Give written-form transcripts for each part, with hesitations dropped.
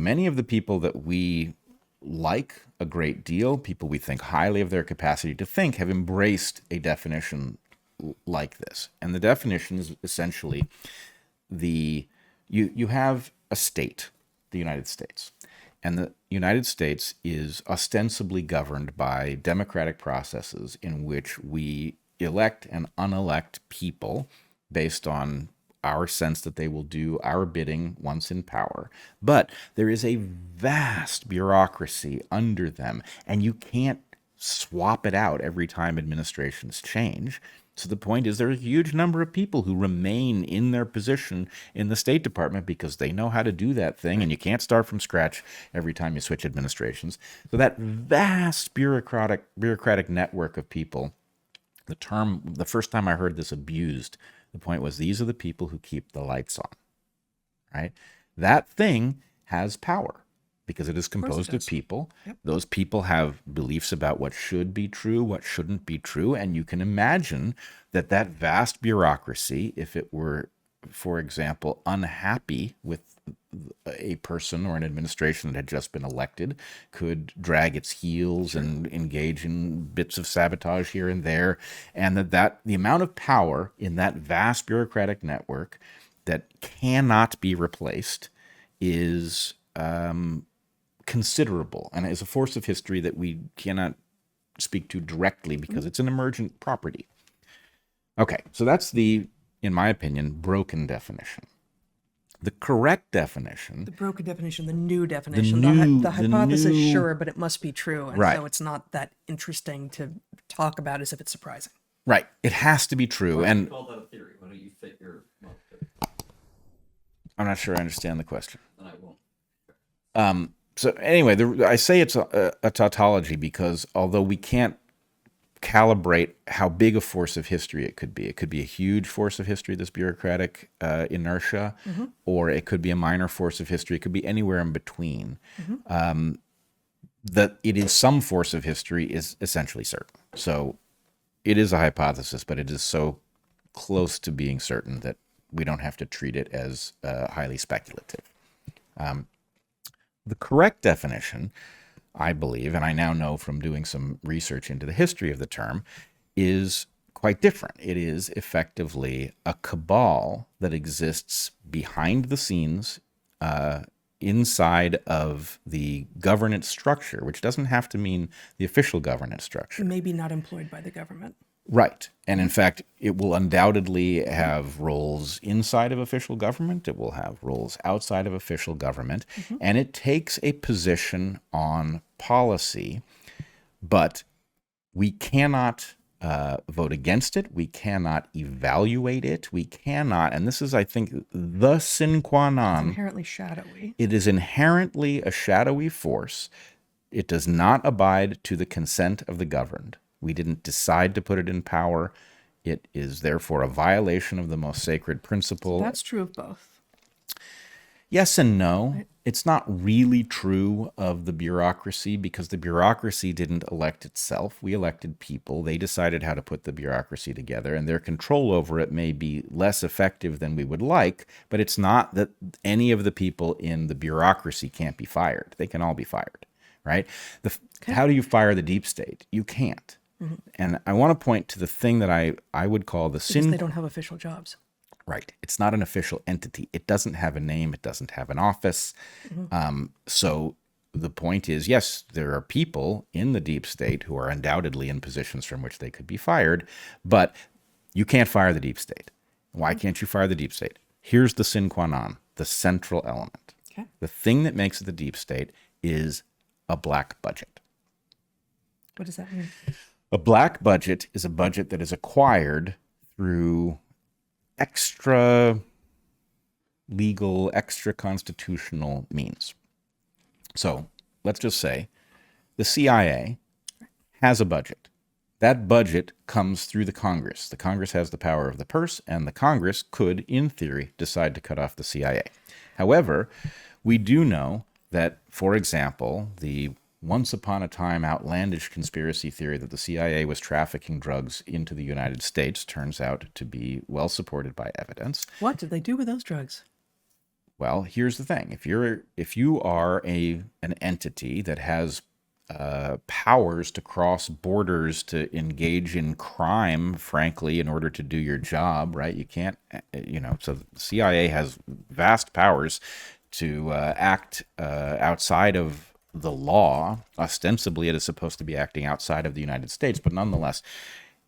many of the people that we like a great deal, people we think highly of their capacity to think, have embraced a definition like this. And the definition is essentially you have a state, the United States. And the United States is ostensibly governed by democratic processes in which we elect and unelect people based on our sense that they will do our bidding once in power. But there is a vast bureaucracy under them, and you can't swap it out every time administrations change. So the point is there's a huge number of people who remain in their position in the State Department because they know how to do that thing, and you can't start from scratch every time you switch administrations. So that vast bureaucratic network of people, the first time I heard this abused, the point was these are the people who keep the lights on, right? That thing has power because it is composed of people. Yep. Those people have beliefs about what should be true, what shouldn't be true. And you can imagine that vast bureaucracy, if it were, for example, unhappy with a person or an administration that had just been elected, could drag its heels and engage in bits of sabotage here and there. And that the amount of power in that vast bureaucratic network that cannot be replaced is considerable, and is a force of history that we cannot speak to directly because it's an emergent property. Okay, so that's in my opinion, broken definition. The correct definition... The broken definition, the new definition. The hypothesis, sure, but it must be true. And so it's not that interesting to talk about as if it's surprising. Right. It has to be true. Why and do you call that a theory? Why don't you fit your... I'm not sure I understand the question. Then I won't. So anyway, I say it's a tautology because although we can't calibrate how big a force of history it could be a huge force of history, this bureaucratic inertia, or it could be a minor force of history. It could be anywhere in between. That it is some force of history is essentially certain. So it is a hypothesis, but it is so close to being certain that we don't have to treat it as highly speculative. The correct definition, I believe, and I now know from doing some research into the history of the term, is quite different. It is effectively a cabal that exists behind the scenes inside of the governance structure, which doesn't have to mean the official governance structure. Maybe not employed by the government. Right. And in fact, it will undoubtedly have roles inside of official government. It will have roles outside of official government. And it takes a position on policy, but we cannot vote against it. We cannot evaluate it. We cannot, and this is, I think, the sine qua non. It's inherently shadowy. It is inherently a shadowy force. It does not abide to the consent of the governed. We didn't decide to put it in power. It is therefore a violation of the most sacred principle. So that's true of both. Yes and no. It's not really true of the bureaucracy because the bureaucracy didn't elect itself. We elected people. They decided how to put the bureaucracy together, and their control over it may be less effective than we would like, but it's not that any of the people in the bureaucracy can't be fired. They can all be fired, right? How do you fire the deep state? You can't. And I want to point to the thing that I would call the because they don't have official jobs. Right. It's not an official entity. It doesn't have a name. It doesn't have an office. So the point is, yes, there are people in the deep state who are undoubtedly in positions from which they could be fired, but you can't fire the deep state. Why can't you fire the deep state? Here's the sine qua non, the central element. Okay. The thing that makes it the deep state is a black budget. What does that mean? A black budget is a budget that is acquired through extra legal, extra constitutional means. So let's just say the CIA has a budget. That budget comes through the Congress. The Congress has the power of the purse, and the Congress could, in theory, decide to cut off the CIA. However, we do know that, for example, the once upon a time outlandish conspiracy theory that the CIA was trafficking drugs into the United States turns out to be well supported by evidence. What did they do with those drugs? Well, here's the thing. If you are an entity that has powers to cross borders to engage in crime, frankly, in order to do your job, right? You can't, so the CIA has vast powers to act outside of the law. Ostensibly, it is supposed to be acting outside of the United States, but nonetheless,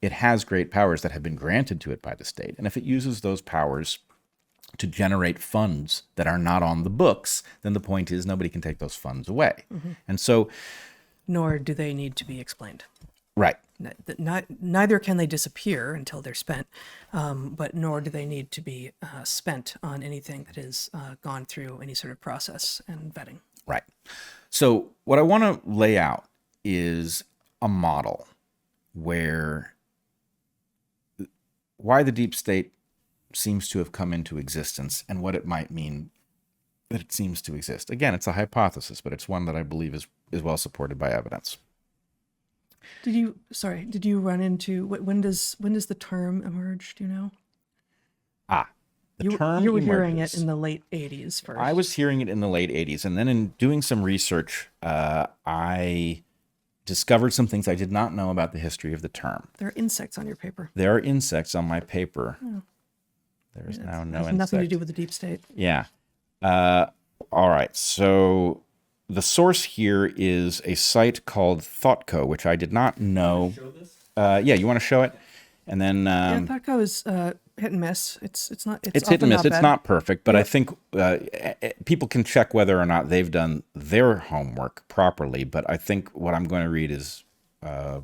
it has great powers that have been granted to it by the state. And if it uses those powers to generate funds that are not on the books, then the point is nobody can take those funds away. And so... Nor do they need to be explained. Right. Neither can they disappear until they're spent, but nor do they need to be spent on anything that has gone through any sort of process and vetting. Right. So what I want to lay out is a model why the deep state seems to have come into existence and what it might mean that it seems to exist. Again, it's a hypothesis, but it's one that I believe is well supported by evidence. Did you run into, when does the term emerge? Do you know? The term you were emerges. hearing it in the late 80s first. I was hearing it in the late 80s. And then in doing some research, I discovered some things I did not know about the history of the term. There are insects on your paper. There are insects on my paper. Oh. There's now no insect. Has nothing to do with the deep state. Yeah. All right. So the source here is a site called ThoughtCo, which I did not know. Show this? Yeah, you want to show it? And then ThoughtCo is hit and miss. It's hit and miss. It's not perfect, but I think people can check whether or not they've done their homework properly. But I think what I'm going to read is, I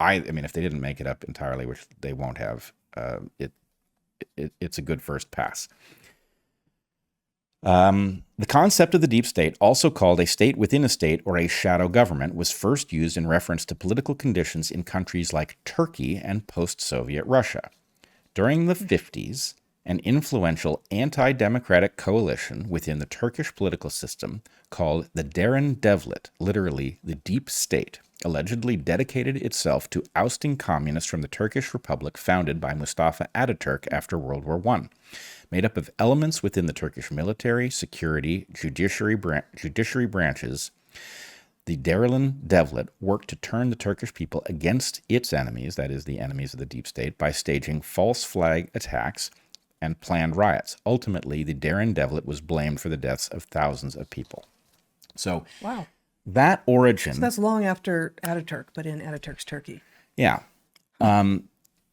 mean, if they didn't make it up entirely, which they won't have, it's a good first pass. The concept of the deep state, also called a state within a state or a shadow government, was first used in reference to political conditions in countries like Turkey and post-Soviet Russia. During the 50s, an influential anti-democratic coalition within the Turkish political system called the Derin Devlet, literally the deep state, allegedly dedicated itself to ousting communists from the Turkish Republic founded by Mustafa Ataturk after World War I. Made up of elements within the Turkish military, security, judiciary branches, the Derin Devlet worked to turn the Turkish people against its enemies, that is, the enemies of the deep state, by staging false flag attacks and planned riots. Ultimately, the Derin Devlet was blamed for the deaths of thousands of people. So, wow, that origin... So that's long after Ataturk, but in Ataturk's Turkey. Yeah.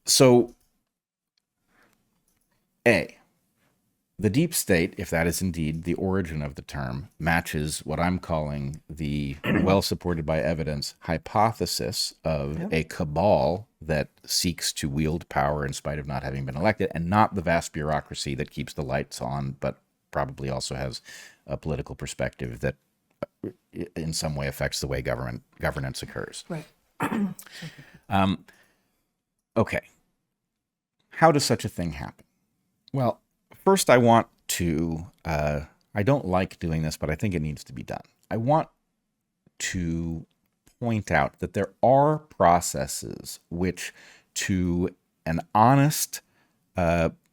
So, the deep state, if that is indeed the origin of the term, matches what I'm calling the well-supported by evidence hypothesis of a cabal that seeks to wield power in spite of not having been elected, and not the vast bureaucracy that keeps the lights on, but probably also has a political perspective that in some way affects the way governance occurs. Right. Okay. How does such a thing happen? Well, first, I want to, I don't like doing this, but I think it needs to be done. I want to point out that there are processes which, to an honest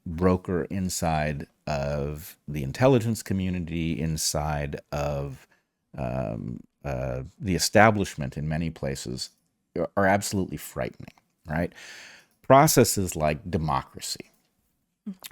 broker inside of the intelligence community, inside of the establishment in many places, are absolutely frightening, right? Processes like democracy,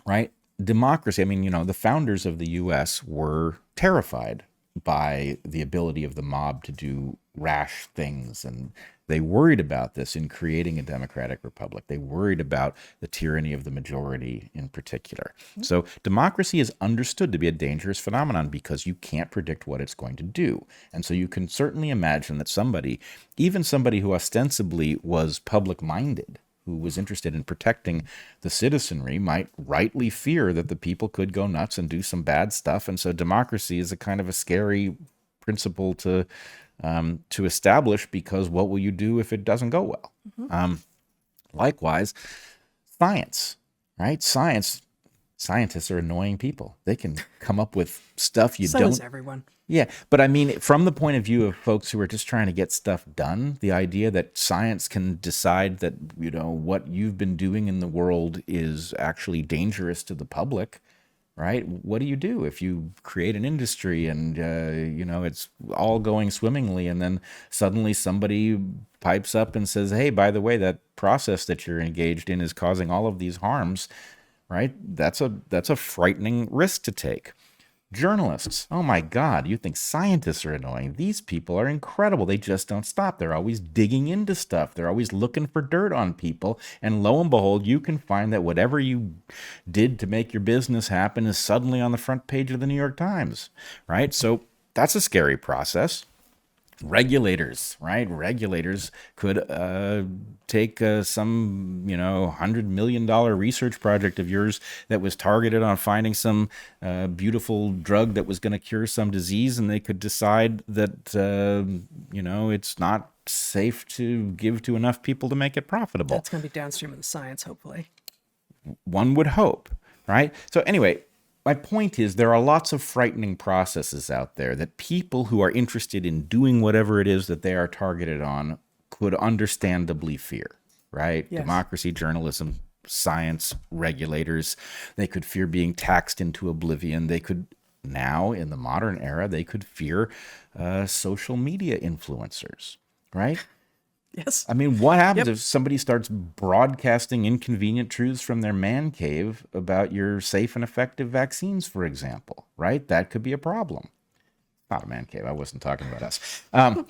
right? Democracy, I mean, the founders of the U.S. were terrified by the ability of the mob to do rash things, and they worried about this in creating a democratic republic. They worried about the tyranny of the majority in particular. So democracy is understood to be a dangerous phenomenon because you can't predict what it's going to do. And so you can certainly imagine that somebody, even somebody who ostensibly was public-minded, who was interested in protecting the citizenry, might rightly fear that the people could go nuts and do some bad stuff. And so democracy is a kind of a scary principle to establish, because what will you do if it doesn't go well? Likewise, science, right? Scientists are annoying people. They can come up with stuff you So don't. is everyone. Yeah, but I mean, from the point of view of folks who are just trying to get stuff done, the idea that science can decide that, what you've been doing in the world is actually dangerous to the public, right? What do you do if you create an industry and, it's all going swimmingly, and then suddenly somebody pipes up and says, hey, by the way, that process that you're engaged in is causing all of these harms, right? That's a frightening risk to take. Journalists, oh my God, you think scientists are annoying. These people are incredible. They just don't stop. They're always digging into stuff. They're always looking for dirt on people. And lo and behold, you can find that whatever you did to make your business happen is suddenly on the front page of the New York Times, right? So that's a scary process. Regulators, right? Regulators could take some, $100 million research project of yours that was targeted on finding some beautiful drug that was going to cure some disease, and they could decide that, it's not safe to give to enough people to make it profitable. That's going to be downstream of the science, hopefully. One would hope, right? So anyway, my point is there are lots of frightening processes out there that people who are interested in doing whatever it is that they are targeted on could understandably fear, right? Yes. Democracy, journalism, science, regulators. They could fear being taxed into oblivion. They could now, in the modern era, they could fear social media influencers, right? Yes. I mean, what happens Yep. if somebody starts broadcasting inconvenient truths from their man cave about your safe and effective vaccines, for example, right? That could be a problem. Not a man cave. I wasn't talking about us. I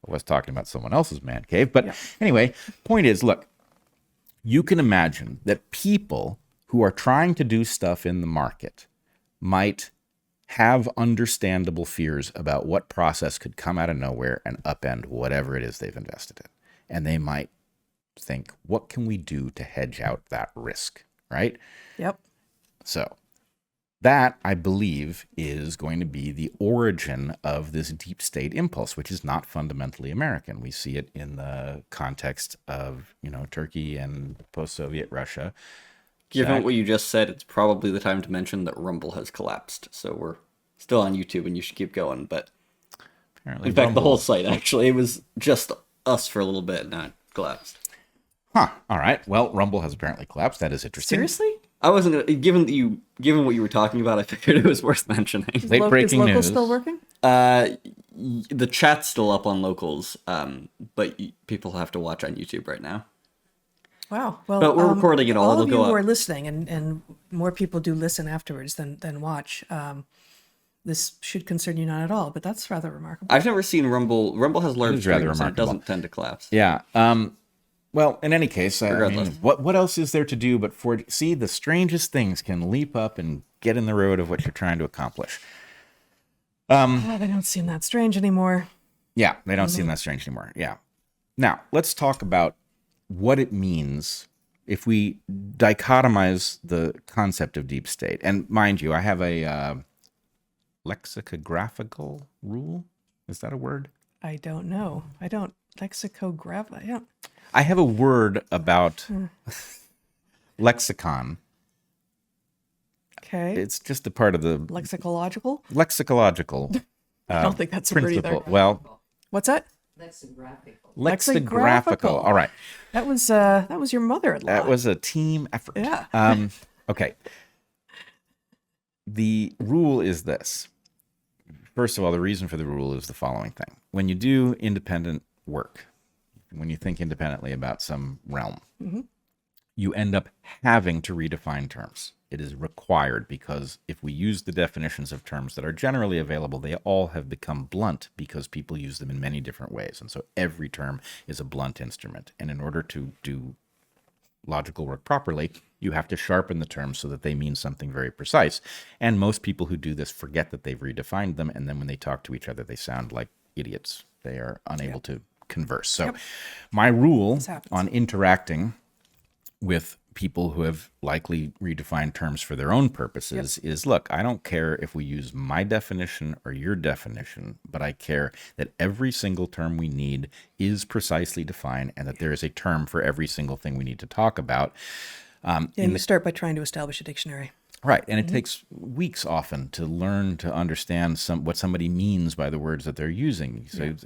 was talking about someone else's man cave. But anyway, point is, look, you can imagine that people who are trying to do stuff in the market might have understandable fears about what process could come out of nowhere and upend whatever it is they've invested in. And they might think, what can we do to hedge out that risk, right? Yep. So that, I believe, is going to be the origin of this deep state impulse, which is not fundamentally American. We see it in the context of, Turkey and post-Soviet Russia. Given Jack? what you just said, it's probably the time to mention that Rumble has collapsed. So we're still on YouTube and you should keep going. But Apparently in fact, the Rumble- whole site, actually, it was just us for a little bit, not collapsed. Huh. All right. Well, Rumble has apparently collapsed. That is interesting. Seriously? I wasn't gonna, given what you were talking about, I figured it was worth mentioning. Late breaking is local news. still working? The chat's still up on locals, but people have to watch on YouTube right now. Wow. Well, But we're recording it all. All It'll of you go who up. are listening, and more people do listen afterwards than watch. This should concern you not at all, but that's rather remarkable. I've never seen Rumble. Rumble has large is rather streams and it remarkable. doesn't tend to collapse. Yeah. Well, in any case, I mean, Regardless. what else is there to do but see the strangest things can leap up and get in the road of what you're trying to accomplish. They don't seem that strange anymore. Yeah, they don't seem that strange anymore. Yeah. Now, let's talk about what it means if we dichotomize the concept of deep state. And mind you, I have a lexicographical rule. Is that a word? I don't know. I don't lexicograph. I don't. I have a word about lexicon. Okay. It's just a part of the Lexicological. lexicological I don't think that's a word either. principle. Well, What's that? lexicographical. All right. That was your mother-in-law. That was a team effort. Yeah. Okay. The rule is this. First of all, the reason for the rule is the following thing. When you do independent work, when you think independently about some realm, you end up having to redefine terms. It is required because if we use the definitions of terms that are generally available, they all have become blunt because people use them in many different ways. And so every term is a blunt instrument. And in order to do logical work properly, you have to sharpen the terms so that they mean something very precise. And most people who do this forget that they've redefined them. And then when they talk to each other, they sound like idiots. They are unable to converse. So my rule happens. on interacting with people who have likely redefined terms for their own purposes is, look, I don't care if we use my definition or your definition, but I care that every single term we need is precisely defined and that there is a term for every single thing we need to talk about. You start by trying to establish a dictionary. Right, and it takes weeks often to learn to understand what somebody means by the words that they're using. So,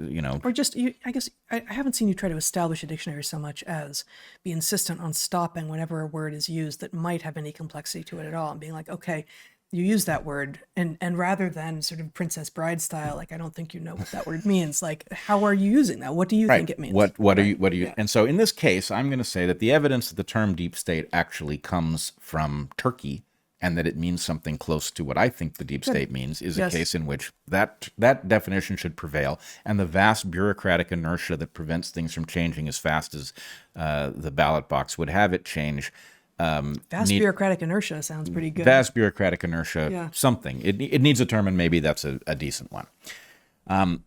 Or just, I guess, I haven't seen you try to establish a dictionary so much as be insistent on stopping whenever a word is used that might have any complexity to it at all, and being like, okay, you use that word, and rather than sort of Princess Bride style, like, I don't think you know what that word means. Like, how are you using that? What do you think it means? What are you? And so in this case, I'm going to say that the evidence that the term deep state actually comes from Turkey, and that it means something close to what I think the deep state means, is a case in which that definition should prevail, and the vast bureaucratic inertia that prevents things from changing as fast as the ballot box would have it change. Bureaucratic inertia sounds pretty good. Vast bureaucratic inertia, something. It needs a term, and maybe that's a decent one.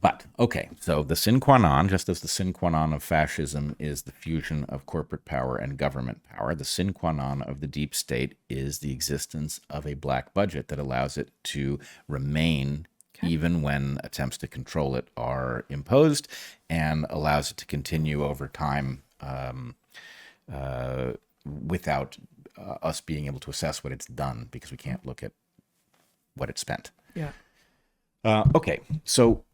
But, okay, so the sine qua non, just as the sine qua non of fascism is the fusion of corporate power and government power, the sine qua non of the deep state is the existence of a black budget that allows it to remain even when attempts to control it are imposed, and allows it to continue over time without us being able to assess what it's done, because we can't look at what it spent. Yeah. Okay, so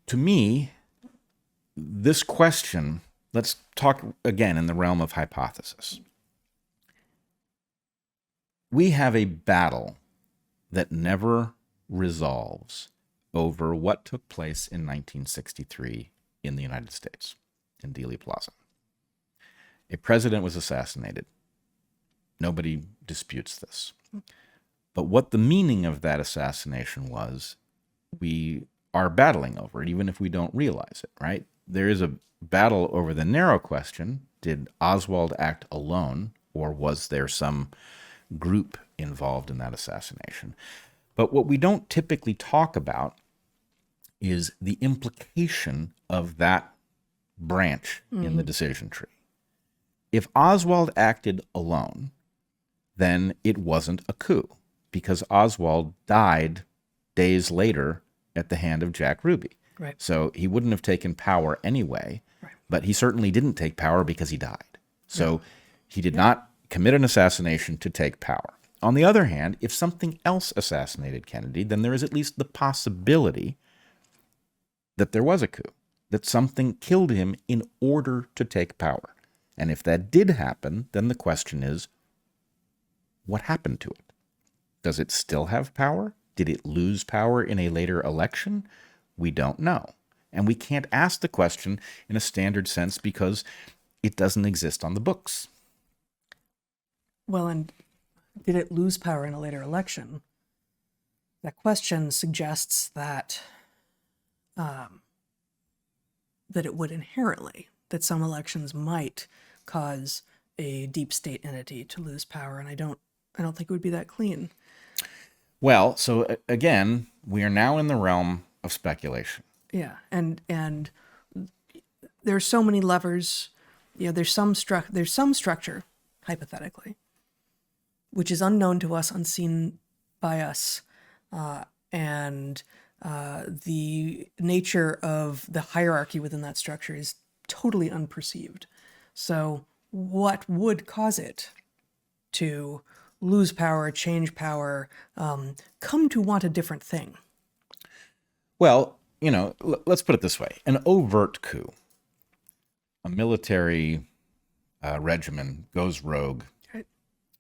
to me, this question, let's talk again in the realm of hypothesis. We have a battle that never resolves over what took place in 1963 in the United States, in Dealey Plaza. A president was assassinated. Nobody disputes this. But what the meaning of that assassination was, we are battling over it, even if we don't realize it, right? There is a battle over the narrow question: did Oswald act alone, or was there some group involved in that assassination? But what we don't typically talk about is the implication of that branch in the decision tree. If Oswald acted alone, then it wasn't a coup, because Oswald died days later at the hand of Jack Ruby. Right. So he wouldn't have taken power anyway, but he certainly didn't take power because he died. So he did not commit an assassination to take power. On the other hand, if something else assassinated Kennedy, then there is at least the possibility that there was a coup, that something killed him in order to take power. And if that did happen, then the question is, what happened to it? Does it still have power? Did it lose power in a later election? We don't know. And we can't ask the question in a standard sense because it doesn't exist on the books. Well, and did it lose power in a later election? That question suggests that that it would inherently, that some elections might cause a deep state entity to lose power, and I don't think it would be that clean. Well, so again, we are now in the realm of speculation. Yeah, and there's so many levers. There's some structure, hypothetically, which is unknown to us, unseen by us, and the nature of the hierarchy within that structure is totally unperceived. So what would cause it to lose power, change power, come to want a different thing? Well, let's put it this way. An overt coup, a military regimen goes rogue,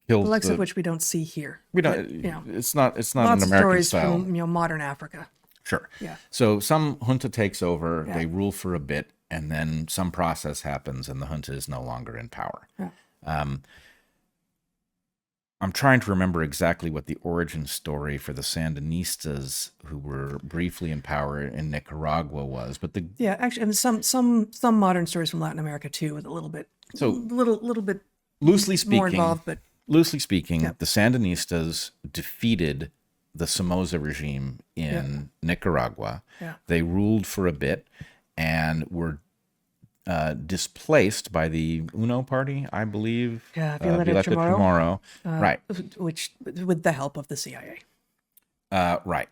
kills the likes of which we don't see here. We don't. It's not lots an American of stories style. from modern Africa. Sure. Yeah. So some junta takes over, they rule for a bit, and then some process happens, and the junta is no longer in power. Yeah. I'm trying to remember exactly what the origin story for the Sandinistas, who were briefly in power in Nicaragua, was. But actually, and some modern stories from Latin America too, with a little bit loosely speaking, more involved. But loosely speaking, the Sandinistas defeated the Somoza regime in Nicaragua. Yeah. They ruled for a bit and were displaced by the UNO party, I believe. Yeah, Violeta Chamorro. Right. Which, with the help of the CIA. Right.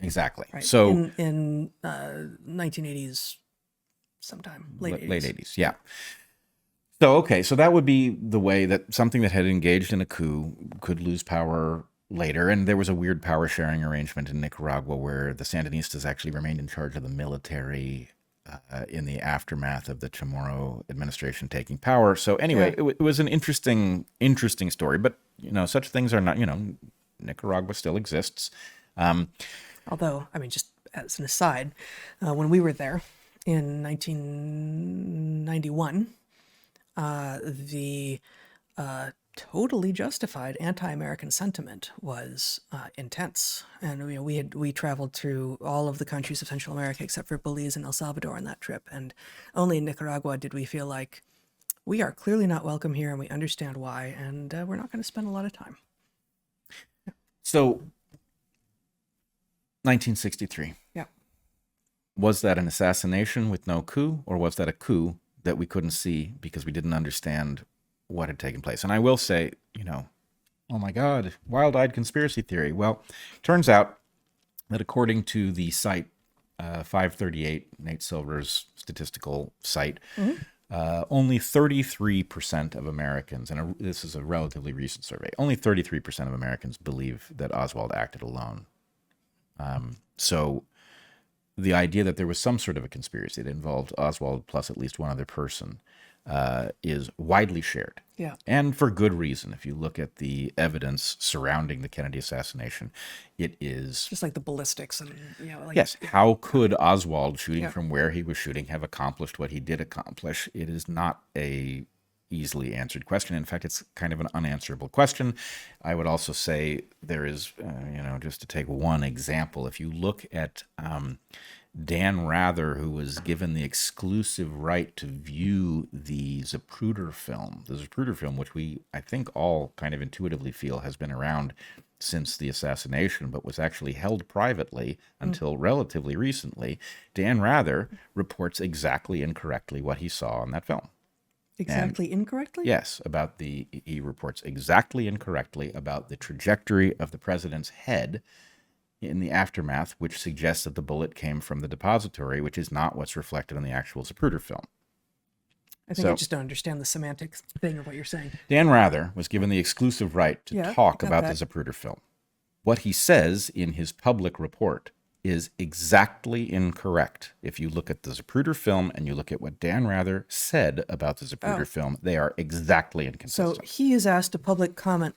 Exactly. Right. So in 1980s, sometime late 80s. Late 80s, yeah. So that would be the way that something that had engaged in a coup could lose power later. And there was a weird power sharing arrangement in Nicaragua where the Sandinistas actually remained in charge of the military in the aftermath of the Chamorro administration taking power. So anyway, it was an interesting story. But, such things are not, Nicaragua still exists. Although, I mean, just as an aside, when we were there in 1991, the totally justified anti-American sentiment was intense, and we traveled through all of the countries of Central America except for Belize and El Salvador on that trip, and only in Nicaragua did we feel like we are clearly not welcome here, and we understand why, and we're not going to spend a lot of time. So, 1963. Yeah. Was that an assassination with no coup, or was that a coup that we couldn't see because we didn't understand what had taken place? And I will say, oh my God, wild-eyed conspiracy theory. Well, turns out that according to the site 538, Nate Silver's statistical site, only 33% of Americans, and this is a relatively recent survey, only 33% of Americans believe that Oswald acted alone. So the idea that there was some sort of a conspiracy that involved Oswald plus at least one other person is widely shared. Yeah. And for good reason. If you look at the evidence surrounding the Kennedy assassination, it is... Just like the ballistics and, yes, how could Oswald, shooting from where he was shooting, have accomplished what he did accomplish? It is not a easily answered question. In fact, it's kind of an unanswerable question. I would also say there is, just to take one example, if you look at Dan Rather, who was given the exclusive right to view the Zapruder film, which we, I think, all kind of intuitively feel has been around since the assassination, but was actually held privately until relatively recently. Dan Rather reports exactly incorrectly what he saw in that film. Exactly incorrectly? Yes, he reports exactly incorrectly about the trajectory of the president's head in the aftermath, which suggests that the bullet came from the depository, which is not what's reflected in the actual Zapruder film. I think I just don't understand the semantic thing of what you're saying. Dan Rather was given the exclusive right to talk about the Zapruder film. What he says in his public report is exactly incorrect. If you look at the Zapruder film and you look at what Dan Rather said about the Zapruder film, they are exactly inconsistent. So he is asked to comment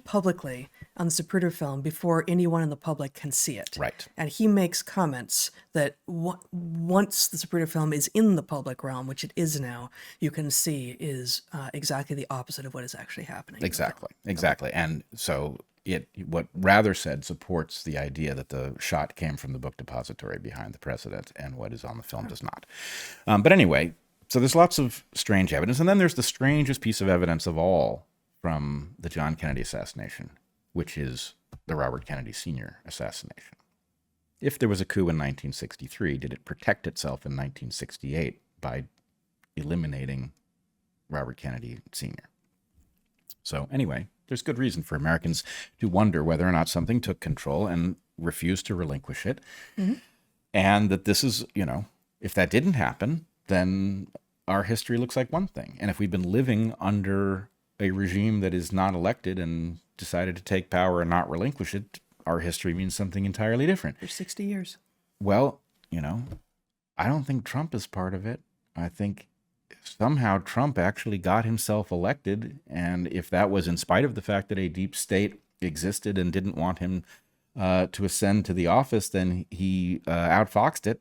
publicly on the Zapruder film before anyone in the public can see it. Right. And he makes comments that once the Zapruder film is in the public realm, which it is now, you can see is exactly the opposite of what is actually happening. Exactly. And so what Rather said supports the idea that the shot came from the book depository behind the president, and what is on the film does not. But anyway, so there's lots of strange evidence. And then there's the strangest piece of evidence of all from the John Kennedy assassination, which is the Robert Kennedy Sr. assassination. If there was a coup in 1963, did it protect itself in 1968 by eliminating Robert Kennedy Sr.? So anyway, there's good reason for Americans to wonder whether or not something took control and refuse to relinquish it. And that this is, if that didn't happen, then our history looks like one thing. And if we've been living under a regime that is not elected and decided to take power and not relinquish it, our history means something entirely different. For 60 years. Well, I don't think Trump is part of it. I think somehow Trump actually got himself elected, and if that was in spite of the fact that a deep state existed and didn't want him to ascend to the office, then he outfoxed it,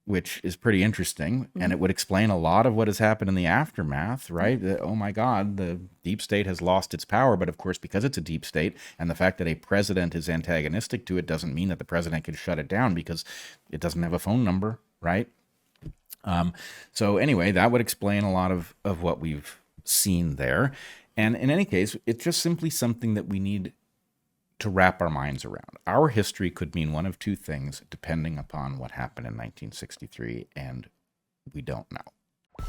which is pretty interesting, and it would explain a lot of what has happened in the aftermath, right? Oh my God, the deep state has lost its power, but of course, because it's a deep state, and the fact that a president is antagonistic to it doesn't mean that the president can shut it down because it doesn't have a phone number, right? So anyway, that would explain a lot of what we've seen there. And in any case, it's just simply something that we need to wrap our minds around. Our history could mean one of two things, depending upon what happened in 1963, and we don't know.